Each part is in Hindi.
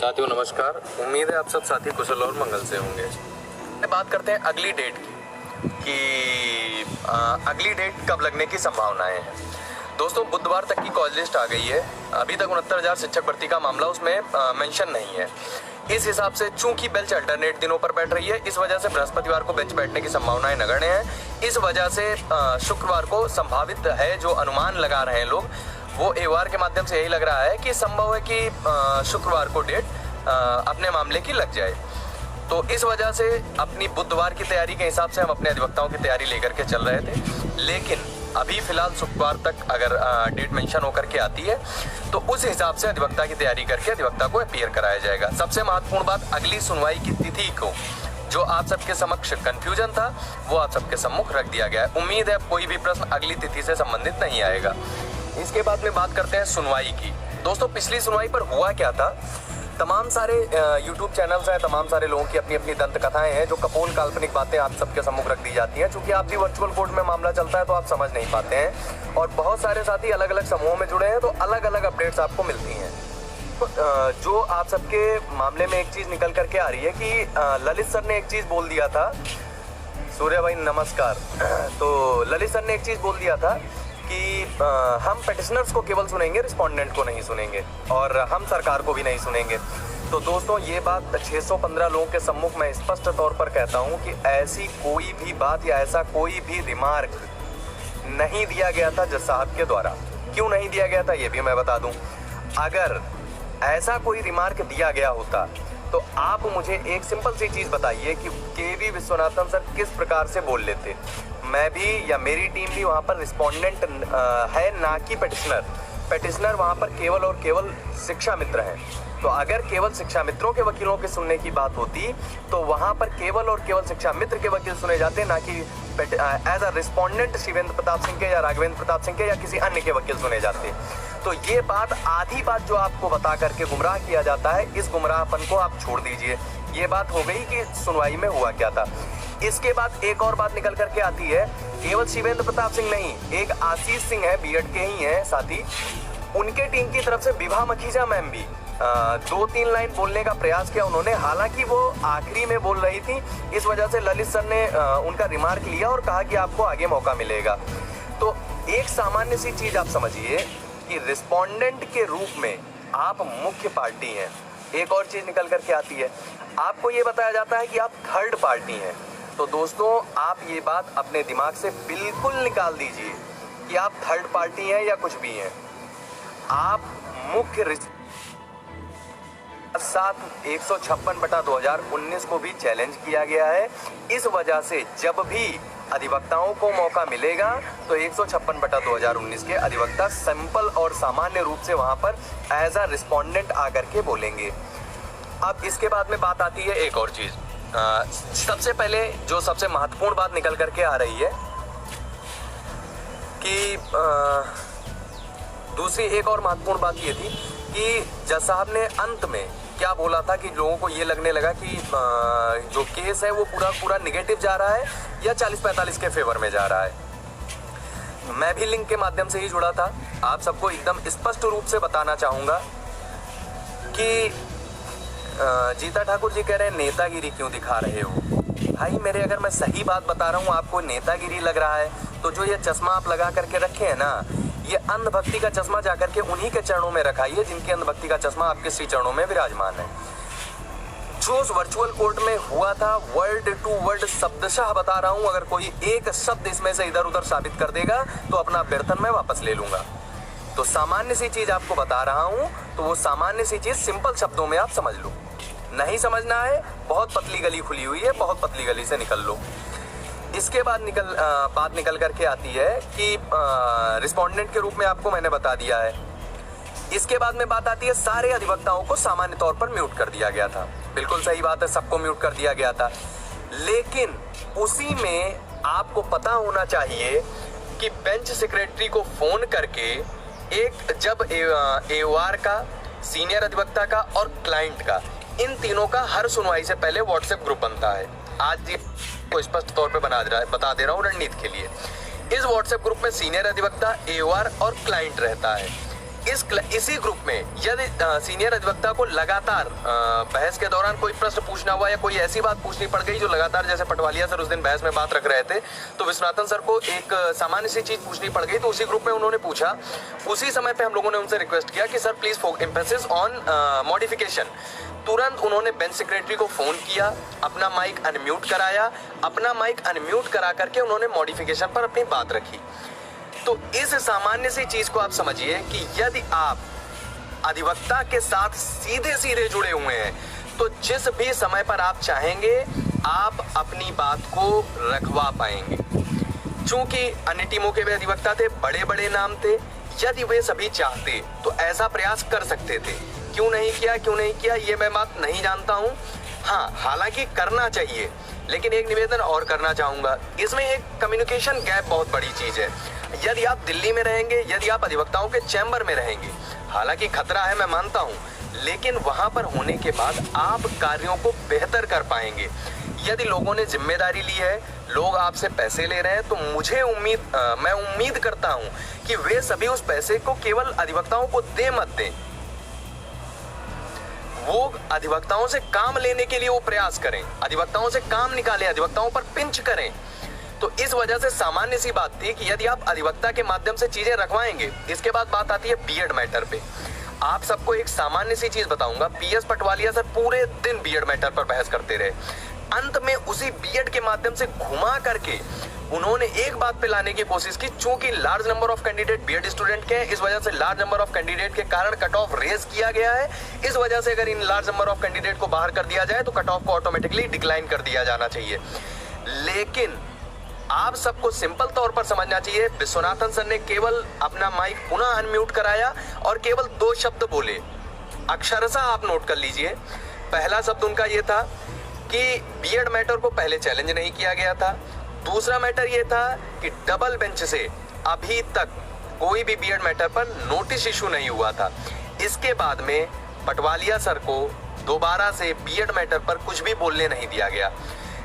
साथियों नमस्कार। उम्मीद है आप सब साथी कुशल और मंगल से होंगे। बात करते हैं अगली डेट की कि अगली डेट कब लगने की संभावनाएं हैं। दोस्तों बुधवार तक की कॉल लिस्ट आ गई है। अभी तक 69,000 शिक्षक भर्ती का मामला उसमें मेंशन नहीं है। इस हिसाब से चूंकि बेंच अल्टरनेट दिनों पर बैठ रही है, इस वजह से बृहस्पतिवार को बेंच बैठने की संभावनाएं नगण्य हैं। इस वजह से शुक्रवार को संभावित है, जो अनुमान लगा रहे हैं लोग वो एवार के माध्यम से यही लग रहा है कि संभव है कि शुक्रवार को डेट अपने मामले की लग जाए। तो इस वजह से अपनी बुधवार की तैयारी के हिसाब से हम अपने अधिवक्ताओं की तैयारी लेकर के चल रहे थे, लेकिन अभी फिलहाल शुक्रवार तक अगर डेट मेंशन होकर के आती है तो उस हिसाब से अधिवक्ता की तैयारी करके अधिवक्ता को अपीयर कराया जाएगा। सबसे महत्वपूर्ण बात, अगली सुनवाई की तिथि को जो आप सबके समक्ष कंफ्यूजन था वो आप सबके सम्मुख रख दिया गया है। उम्मीद है कोई भी प्रश्न अगली तिथि से संबंधित नहीं आएगा। इसके बाद में बात करते हैं सुनवाई की। दोस्तों पिछली सुनवाई पर हुआ क्या था, तमाम सारे यूट्यूब चैनल्स हैं, तमाम सारे लोगों की अपनी अपनी दंत कथाएं हैं, जो कपोल काल्पनिक बातें आप सबके सम्मुख रख दी जाती हैं। चूंकि आप भी वर्चुअल कोर्ट में मामला चलता है तो आप समझ नहीं पाते हैं, और बहुत सारे साथी अलग अलग समूहों में जुड़े हैं तो अलग अलग अपडेट्स आपको मिलती हैं। जो आप सबके मामले में एक चीज़ निकल करके आ रही है कि ललित सर ने एक चीज़ बोल दिया था। सूर्या भाई नमस्कार। तो ललित सर ने एक चीज़ बोल दिया था कि हम पेटिशनर्स को केवल सुनेंगे, रिस्पोंडेंट को नहीं सुनेंगे, और हम सरकार को भी नहीं सुनेंगे। तो दोस्तों ये बात 615 लोगों के सम्मुख मैं स्पष्ट तौर पर कहता हूं कि ऐसी कोई भी बात या ऐसा कोई भी रिमार्क नहीं दिया गया था जज साहब के द्वारा। क्यों नहीं दिया गया था ये भी मैं बता दूं। अगर ऐसा कोई रिमार्क दिया गया होता तो आप मुझे एक सिंपल सी चीज़ बताइए कि के.वी. विश्वनाथन सर किस प्रकार से बोल लेते। मैं भी या मेरी टीम भी वहाँ पर रिस्पोंडेंट है, ना कि पेटिशनर वहाँ पर केवल और केवल शिक्षा मित्र हैं। तो अगर केवल शिक्षा मित्रों के वकीलों के सुनने की बात होती तो वहाँ पर केवल और केवल शिक्षा मित्र के वकील सुने जाते, ना कि as a respondent Shivendra Pratap Singh के या राघवेंद्र प्रताप सिंह के या किसी अन्य के वकील सुने जाते। तो ये बात, आधी बात जो आपको बता करके गुमराह किया जाता है, इस गुमराहपन को आप छोड़ दीजिए। ये बात हो गई कि सुनवाई में हुआ क्या था। इसके बाद एक और बात निकल करके आती है, केवल शिवेंद्र प्रताप सिंह नहीं, एक आशीष सिंह है, बीएड के ही हैं साथी, उनके टीम की तरफ से विभा मखीजा मैम भी 2-3 लाइन बोलने का प्रयास किया उन्होंने। हालांकि वो आखिरी में बोल रही थी, इस वजह से ललित सर ने उनका रिमार्क लिया और कहा कि आपको आगे मौका मिलेगा। तो एक सामान्य सी चीज आप समझिए कि रिस्पोंडेंट के रूप में आप मुख्य पार्टी हैं। एक और चीज निकल करके आती है, आपको ये बताया जाता है कि आप थर्ड पार्टी हैं। तो दोस्तों आप ये बात अपने दिमाग से बिल्कुल निकाल दीजिए कि आप थर्ड पार्टी हैं या कुछ भी हैं। आप मुख्य 156/2019 को भी चैलेंज किया गया है। इस वजह से जब भी अधिवक्ताओं को मौका मिलेगा तो 156/2019 के अधिवक्ता सिंपल और सामान्य रूप से वहां पर एज अ रिस्पोंडेंट आकर के बोलेंगे। अब इसके बाद में बात आती है एक और चीज। सबसे पहले जो सबसे महत्वपूर्ण बात निकल करके आ रही है कि दूसरी एक और महत्वपूर्ण बात ये थी कि जज साहब ने अंत में क्या बोला था कि लोगों को ये लगने लगा कि जो केस है वो पूरा निगेटिव जा रहा है या 40-45 के फेवर में जा रहा है। मैं भी लिंक के माध्यम से ही जुड़ा था। आप सबको एकदम स्पष्ट रूप से बताना चाहूँगा कि जीता ठाकुर जी कह रहे हैं नेतागिरी क्यों दिखा रहे हो। भाई मेरे, अगर मैं सही बात बता रहा हूँ आपको नेतागिरी लग रहा है तो जो ये चश्मा आप लगा करके रखे हैं ना, ये अंधभक्ति का चश्मा जाकर के उन्हीं के चरणों में रखाइए जिनके अंधभक्ति का चश्मा आपके श्री चरणों में विराजमान है। जो वर्चुअल कोर्ट में हुआ था वर्ड टू वर्ड शब्दशः बता रहा हूं। अगर कोई एक शब्द इसमें से इधर उधर साबित कर देगा तो अपना अभ्यर्थन मैं वापस ले लूंगा। तो सामान्य सी चीज आपको बता रहा हूं, तो वो सामान्य सी चीज सिंपल शब्दों में आप समझ लो। नहीं समझना है, बहुत पतली गली खुली हुई है, बहुत पतली गली से निकल लो। इसके बाद बात निकल करके आती है कि रिस्पोंडेंट के रूप में आपको मैंने बता दिया है। इसके बाद में बात आती है, सारे अधिवक्ताओं को सामान्य तौर पर म्यूट कर दिया गया था। बिल्कुल सही बात है, सबको म्यूट कर दिया गया था। लेकिन उसी में आपको पता होना चाहिए कि बेंच सेक्रेटरी को फोन करके एक जब एवार का, सीनियर अधिवक्ता का और क्लाइंट का, इन तीनों का हर सुनवाई से पहले व्हाट्सएप ग्रुप बनता है। आज ये को स्पष्ट तौर पे बता दे रहा हूँ रणनीति के लिए। इस व्हाट्सएप ग्रुप में सीनियर अधिवक्ता, एवार और क्लाइंट रहता है। इसी ग्रुप में यदि सीनियर अधिवक्ता को लगातार बहस के दौरान कोई प्रश्न पूछना हुआ या कोई ऐसी बात पूछनी पड़ गई जो लगातार, जैसे पटवालिया सर उस दिन बहस में बात रख रहे थे, तो विश्वनाथन सर को एक सामान्य सी चीज पूछनी पड़ गई, तो उसी ग्रुप में उन्होंने पूछा। उसी समय पे हम लोगों ने उनसे रिक्वेस्ट किया कि sir please emphasis on modification. तुरंत उन्होंने बेंच सेक्रेटरी को फोन किया, अपना माइक अनम्यूट कराया, अपना माइक अनम्यूट करा करके उन्होंने मॉडिफिकेशन पर अपनी बात रखी। तो इस सामान्य सी चीज को आप समझिए कि यदि आप अधिवक्ता के साथ सीधे सीधे जुड़े हुए हैं तो जिस भी समय पर आप चाहेंगे आप अपनी बात को रखवा पाएंगे। चूंकि अन्य टीमों के भी अधिवक्ता थे, बड़े बड़े नाम थे, यदि वे सभी चाहते तो ऐसा प्रयास कर सकते थे। क्यों नहीं किया ये मैं बात नहीं जानता हूं। हाँ, हालांकि करना चाहिए, लेकिन एक निवेदन और करना चाहूंगा, इसमें एक कम्युनिकेशन गैप बहुत बड़ी चीज है। यदि आप दिल्ली में रहेंगे, यदि आप अधिवक्ताओं के चैम्बर में रहेंगे, हालांकि खतरा है मैं मानता हूं, लेकिन वहां पर होने के बाद आप कार्यों को बेहतर कर पाएंगे। यदि लोगों ने जिम्मेदारी ली है, लोग आपसे पैसे ले रहे हैं, तो मैं उम्मीद करता हूं कि वे सभी उस पैसे को केवल अधिवक्ताओं को मत दें, वो अधिवक्ताओं से काम लेने के लिए वो प्रयास करें, अधिवक्ताओं से काम निकालें, अधिवक्ताओं पर पिंच करें। तो इस वजह से सामान्य सी बात थी कि यदि आप अधिवक्ता के माध्यम से चीजें रखवाएंगे। इसके बाद बात आती है बीएड मैटर पे। आप सबको एक सामान्य सी चीज बताऊंगा, पीएस पटवालिया सर पूरे दिन बीएड मैटर पर बहस करते रहे। अंत में उसी बीएड के माध्यम से घुमा करके उन्होंने एक बात पे लाने की कोशिश की, चूंकि large number of candidate BEd student के हैं, इस वजह से लार्ज नंबर ऑफ कैंडिडेट के कारण कट ऑफ रेज किया गया है। इस वजह से अगर in large number of candidate को बाहर कर दिया जाए तो कट ऑफ को ऑटोमेटिकली डिक्लाइन कर दिया जाना चाहिए। लेकिन आप सबको सिंपल तौर पर समझना चाहिए, विश्वनाथन सर ने केवल अपना माइक पुनः अनम्यूट कराया और केवल 2 शब्द बोले, अक्षरशः आप नोट कर लीजिए। पहला शब्द उनका ये था कि बीएड मैटर को पहले चैलेंज नहीं किया गया था। दूसरा मैटर ये था कि डबल बेंच से अभी तक कोई भी बीएड मैटर पर नोटिस इशू नहीं हुआ था। इसके बाद में पटवालिया सर को दोबारा से बीएड मैटर पर कुछ भी बोलने नहीं दिया गया।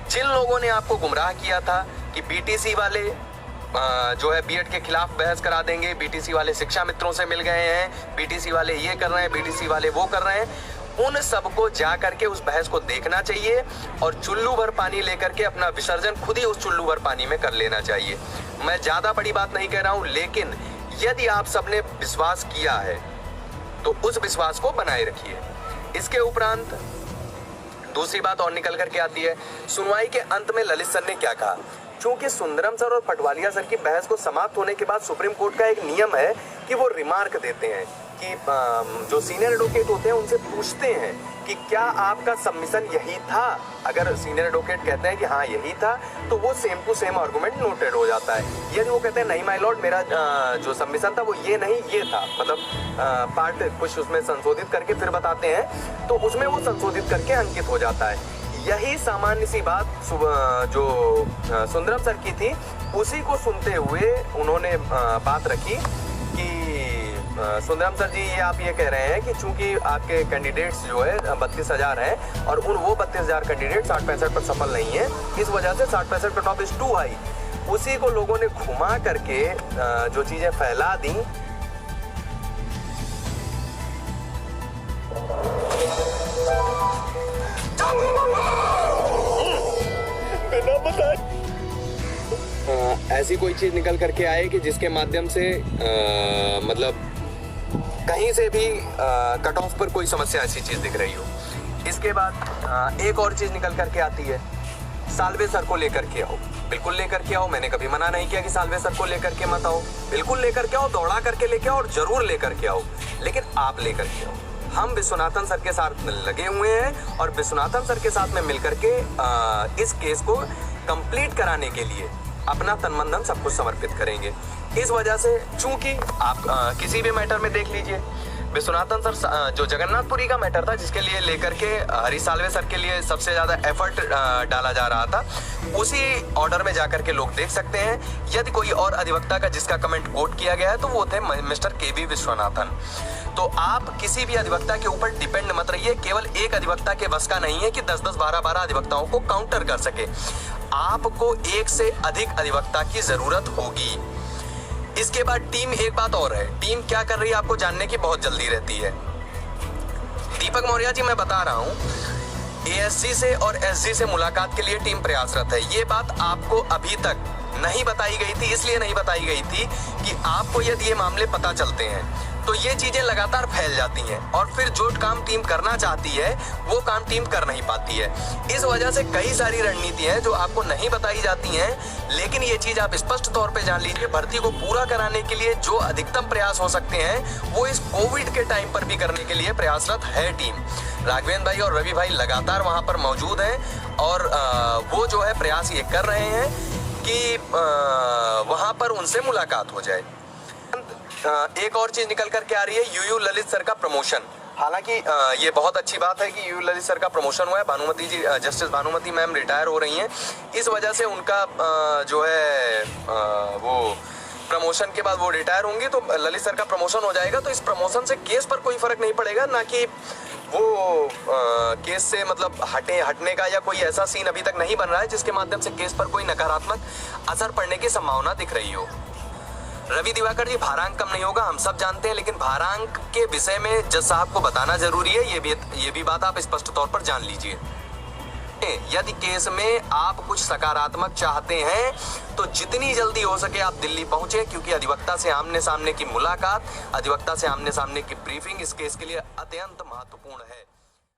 जिन लोगों ने आपको गुमराह किया था कि बीटीसी वाले जो है बीएड के खिलाफ बहस करा देंगे, बीटीसी वाले शिक्षा मित्रों से मिल गए हैं, बीटीसी वाले ये कर रहे हैं, बीटीसी वाले वो कर रहे हैं, उन सबको जा करके उस बहस को देखना चाहिए और चुल्लू भर पानी लेकर के अपना विसर्जन खुद ही उस चुल्लू भर पानी में कर लेना चाहिए। मैं ज्यादा बड़ी बात नहीं कह रहा हूं, लेकिन यदि आप सबने विश्वास किया है तो उस विश्वास को बनाए रखिए। इसके उपरांत दूसरी बात और निकल करके आती है, सुनवाई के अंत में ललित सर ने क्या कहा। चूंकि सुंदरम सर और पटवालिया सर की बहस को समाप्त होने के बाद सुप्रीम कोर्ट का एक नियम है कि वो रिमार्क देते हैं कि जो सीनियर एडवोकेट होते हैं उनसे पूछते हैं कि क्या आपका सबमिशन यही था। अगर सीनियर एडवोकेट कहते हैं कि हाँ यही था, तो वो same to same argument noted हो जाता है। यदि वो कहते हैं नहीं माय लॉर्ड, मेरा जो सबमिशन था वो ये नहीं ये था, मतलब पार्ट कुछ उसमें संशोधित करके फिर बताते हैं, तो उसमें वो संशोधित करके अंकित हो जाता है। यही सामान्य सी बात जो सुंदरम सर की थी, उसी को सुनते हुए उन्होंने बात रखी कि सुंदरम सर जी, ये आप ये कह रहे हैं कि चूंकि आपके कैंडिडेट्स जो है 32,000 हैं और वो 32,000 कैंडिडेट 60-65 पर सफल नहीं है, इस वजह से 60-65 cut off is too high. उसी को लोगों ने घुमा करके जो चीजें फैला दी। ऐसी कोई चीज निकल करके आए कि जिसके माध्यम से मतलब कहीं से भी कट ऑफ पर कोई समस्या ऐसी चीज दिख रही हो। इसके बाद एक और चीज निकल करके आती है, साल्वे सर को लेकर के आओ। बिल्कुल लेकर के आओ, मैंने कभी मना नहीं किया कि साल्वे सर को लेकर के मत आओ, बिल्कुल लेकर के आओ, दौड़ा करके लेके आओ और जरूर लेकर के आओ, लेकिन आप लेकर के आओ। हम विश्वनाथन सर के साथ लगे हुए हैं और विश्वनाथन सर के साथ में मिलकर के इस केस को कंप्लीट कराने के लिए अपना तन मन धन सब कुछ समर्पित करेंगे। इस वजह से चूंकि आप किसी भी मैटर में देख लीजिए, विश्वनाथन सर जो जगन्नाथपुरी का मैटर था जिसके लिए लेकर के हरी साल्वे सर के लिए सबसे ज्यादा एफर्ट डाला जा रहा था, उसी ऑर्डर में जाकर के लोग देख सकते हैं। यदि कोई और अधिवक्ता का जिसका कमेंट कोट किया गया है तो वो थे मिस्टर केवी विश्वनाथन। तो आप किसी भी अधिवक्ता के ऊपर डिपेंड मत रहिए। केवल एक अधिवक्ता के बस का नहीं है कि 10-10, 12-12 अधिवक्ताओं को काउंटर कर सके। आपको एक से अधिक अधिवक्ता की जरूरत होगी। इसके बाद टीम, एक बात और है, टीम क्या कर रही है आपको जानने की बहुत जल्दी रहती है। दीपक मौर्य जी, मैं बता रहा हूं, एएसजी से और एसजी से मुलाकात के लिए टीम प्रयासरत है। ये बात आपको अभी तक नहीं बताई गई थी, इसलिए नहीं बताई गई थी कि आपको यदि ये मामले पता चलते हैं तो ये चीजें लगातार फैल जाती हैं और फिर जो काम टीम करना चाहती है वो काम टीम कर नहीं पाती है। इस वजह से कई सारी रणनीति हैं जो आपको नहीं बताई जाती हैं, लेकिन ये चीज आप स्पष्ट तौर पे जान लीजिए, भर्ती को पूरा कराने के लिए जो अधिकतम प्रयास हो सकते हैं वो इस कोविड के टाइम पर भी करने के लिए प्रयासरत है टीम। राघवेंद्र भाई और रवि भाई लगातार वहां पर मौजूद हैं और वो जो है प्रयास ये कर रहे हैं कि वहां पर उनसे मुलाकात हो जाए। एक और चीज निकल कर के आ रही है, यूयू ललित सर का प्रमोशन। हालांकि ये बहुत अच्छी बात है कि यूयू ललित सर का प्रमोशन हुआ है। भानुमति जी, जस्टिस भानुमति मैम रिटायर हो रही हैं, इस वजह से उनका जो है वो प्रमोशन के बाद वो रिटायर होंगी तो ललित सर का प्रमोशन हो जाएगा। तो इस प्रमोशन से केस पर कोई फर्क नहीं पड़ेगा, ना कि वो केस से मतलब हटने का या कोई ऐसा सीन अभी तक नहीं बन रहा है जिसके माध्यम से केस पर कोई नकारात्मक असर पड़ने की संभावना दिख रही हो। रवि दिवाकर जी, भारांक कम नहीं होगा, हम सब जानते हैं, लेकिन भारांक के विषय में जज साहब को बताना जरूरी है, ये भी बात आप स्पष्ट तौर पर जान लीजिए। यदि केस में आप कुछ सकारात्मक चाहते हैं तो जितनी जल्दी हो सके आप दिल्ली पहुंचे, क्योंकि अधिवक्ता से आमने सामने की मुलाकात, अधिवक्ता से आमने सामने की ब्रीफिंग इस केस के लिए अत्यंत महत्वपूर्ण है।